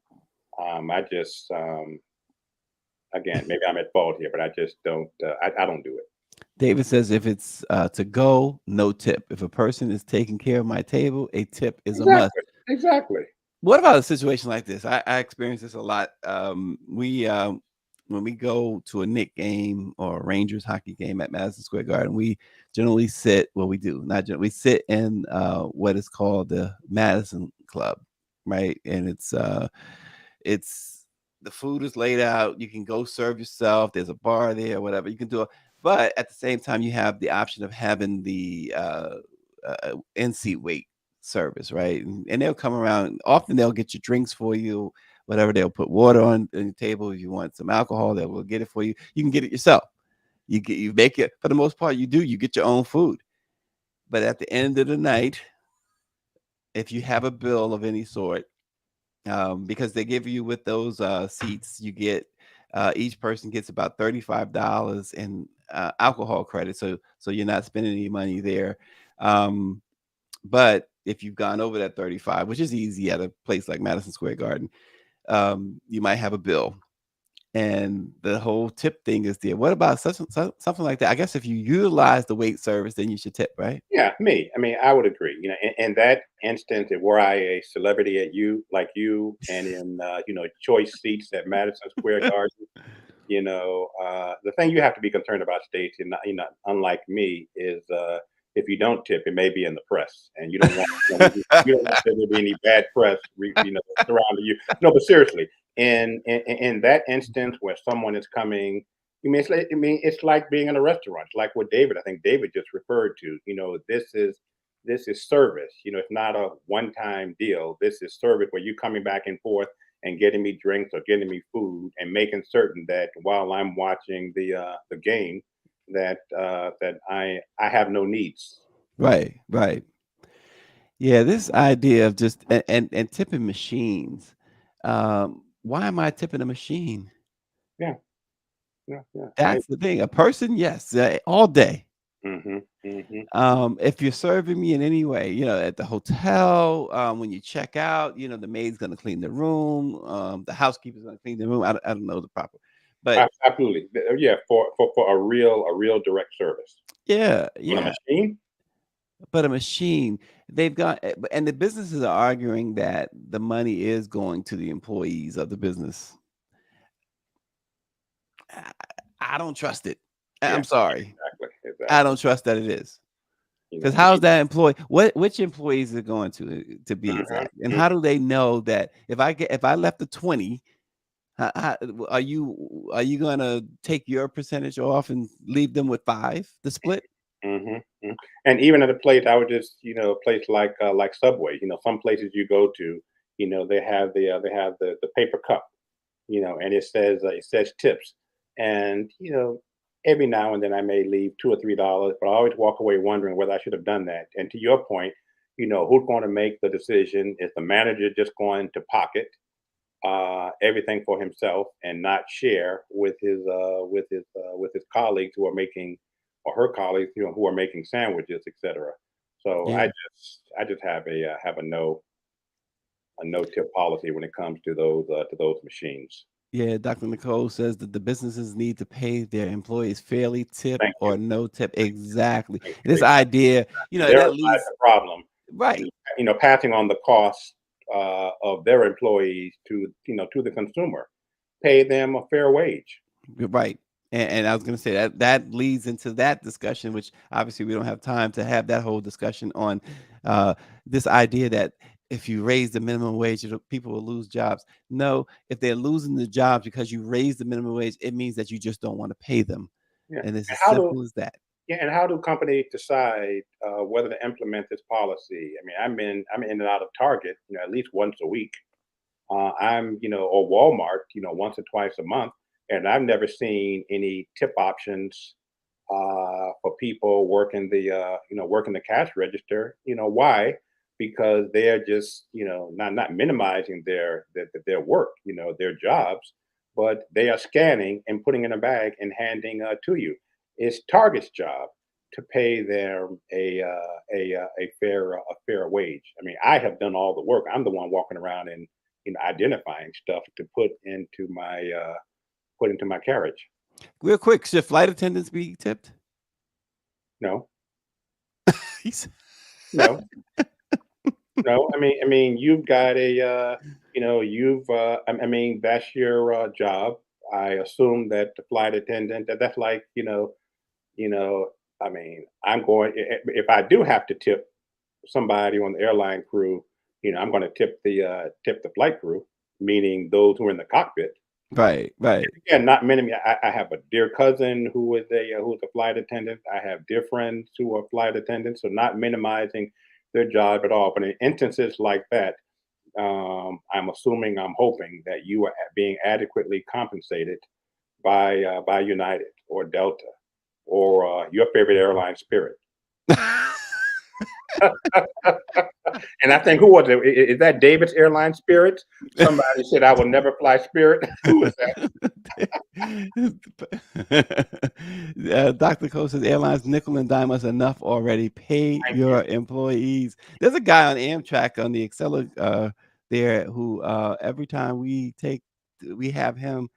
I just again, maybe I'm at fault here, but I just don't I don't do it. David says if it's to go, no tip. If a person is taking care of my table, a tip is a must. Exactly. Exactly. What about a situation like this? I experience this a lot. When we go to a Knick game or a Rangers hockey game at Madison Square Garden, we generally sit. Well, we do not. We sit in what is called the Madison Club, right? And it's the food is laid out. You can go serve yourself. There's a bar there, whatever you can do. But at the same time, you have the option of having the in-seat wait service, right? And they'll come around. Often they'll get your drinks for you, whatever. They'll put water on the table. If you want some alcohol, they will get it for you. You can get it yourself. You make it for the most part. You get your own food. But at the end of the night, if you have a bill of any sort, because they give you with those seats, you get each person gets about $35 in alcohol credit, so you're not spending any money there. Um, but if you've gone over that 35, which is easy at a place like Madison Square Garden, you might have a bill. And the whole tip thing is there. What about something like that? I guess if you utilize the wait service, then you should tip, right? Yeah, me. I mean, I would agree. In that instance, if were I a celebrity like you, and in choice seats at Madison Square Garden, the thing you have to be concerned about, States, and unlike me, is if you don't tip, it may be in the press, and you don't want there to be any bad press, surrounding you. No, but seriously, in that instance where someone is coming, it's like being in a restaurant. It's like what I think David just referred to. This is service. It's not a one-time deal. This is service where you're coming back and forth and getting me drinks or getting me food and making certain that while I'm watching the game, that I have no needs. Right, right. Yeah, this idea of just and tipping machines. Why am I tipping a machine? Yeah, yeah, yeah. That's the thing. A person, yes, all day. Mhm, mhm. If you're serving me in any way, at the hotel, when you check out, the maid's gonna clean the room, the housekeeper's gonna clean the room. I don't know the proper, but Absolutely. Yeah, for a real direct service. yeah, On a yeah. machine? But a machine, they've got, and the businesses are arguing that the money is going to the employees of the business. I, I don't trust it. Yeah, I'm sorry. exactly, I exactly. don't trust that it is. You Because know, how's we that employee? Which employees are going to be mhm, exact? And mhm, how do they know that if I left a 20, are you gonna take your percentage off and leave them with 5 to split? mhm, mhm. And even at a place, I would just, a place like Subway, some places you go to, they have the paper cup, and it says tips. And, every now and then I may leave $2 or $3, but I always walk away wondering whether I should have done that. And to your point, who's going to make the decision? Is the manager just going to pocket everything for himself and not share with his colleagues who are making, or her colleagues, who are making sandwiches, etc. So Yeah. I just have a no tip policy when it comes to those machines. Yeah, Dr. Nicole says that the businesses need to pay their employees fairly, tip Thank or you. no tip. Exactly. Thank you. This idea, And therein that lies leads the problem. You right. know, passing on the cost of their employees to the consumer. Pay them a fair wage. You're right. And I was going to say that leads into that discussion, which obviously we don't have time to have that whole discussion on uh, this idea that if you raise the minimum wage, people will lose jobs. No, if they're losing the jobs because you raise the minimum wage, it means that you just don't want to pay them. Yeah. And it's And as how do simple as that. Yeah, and how do companies decide whether to implement this policy? I mean, I'm in and out of Target, at least once a week. Or Walmart, once or twice a month, and I've never seen any tip options for people working the cash register. Why? Because they're just not minimizing their work, their jobs, but they are scanning and putting in a bag and handing to you. It's Target's job to pay them a fair wage. I mean, I have done all the work. I'm the one walking around and identifying stuff to put into my carriage. Real quick, should flight attendants be tipped? No, He's- no, no. I mean, you've got I mean, that's your job. I assume that the flight attendant, that's like, you know. I mean, I'm going. If I do have to tip somebody on the airline crew, I'm going to tip the flight crew, meaning those who are in the cockpit. right, right. Again, not many. I have a dear cousin who is a flight attendant. I have dear friends who are flight attendants, so not minimizing their job at all. But in instances like that, I'm hoping that you are being adequately compensated by United or Delta or your favorite airline, Spirit. And I think, who was it? Is that David's airline, Spirit? Somebody said, "I will never fly Spirit." Who was that? Dr. Cole says airlines nickel and dime us enough already. Pay Thank you. your employees. There's a guy on Amtrak on the Excella there who every time we have him,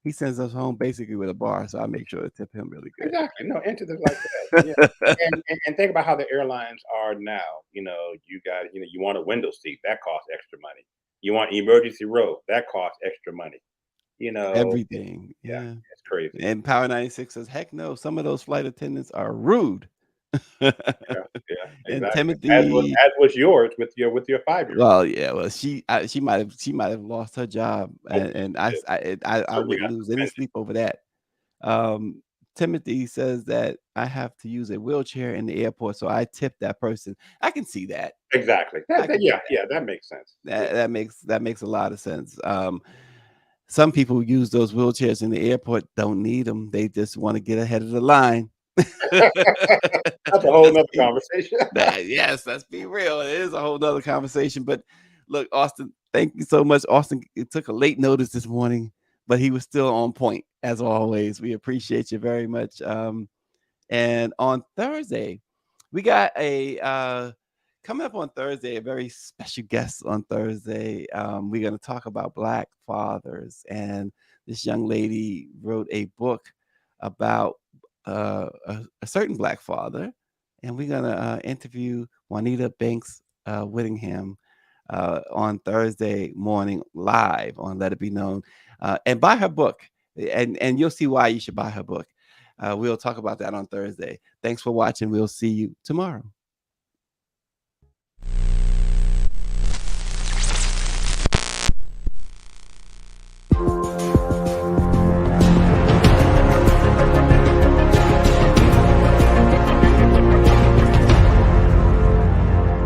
he sends us home basically with a bar. So I make sure to tip him really good. Exactly. No, instances like that. Yeah. And think about how the airlines are now. You want a window seat, that costs extra money. You want emergency row, that costs extra money. You know, Everything. yeah, Yeah. it's crazy. And Power 96 says, heck no, some of those flight attendants are rude. Yeah, yeah, And exactly. As was Timothy, as was yours with your 5 year old. well, yeah, well, she might have lost her job, Oh, and she did. I Certainly wouldn't got lose any suspended. sleep over that. Um, Timothy says that I have to use a wheelchair in the airport, so I tip that person. I can see that. Exactly. I can see Yeah, that. yeah, that makes sense. Yeah. That makes a lot of sense. Some people who use those wheelchairs in the airport don't need them. They just want to get ahead of the line. That's a whole Let's nother be conversation. yes, let's be real. It is a whole nother conversation. But look, Austin, thank you so much. Austin, it took a late notice this morning, but he was still on point as always. We appreciate you very much. And on Thursday, we got a coming up on Thursday, a very special guest on Thursday. We're going to talk about Black fathers. And this young lady wrote a book about a certain Black father. And we're going to interview Juanita Banks Whittingham on Thursday morning live on Let It Be Known. And buy her book. And you'll see why you should buy her book. We'll talk about that on Thursday. Thanks for watching. We'll see you tomorrow.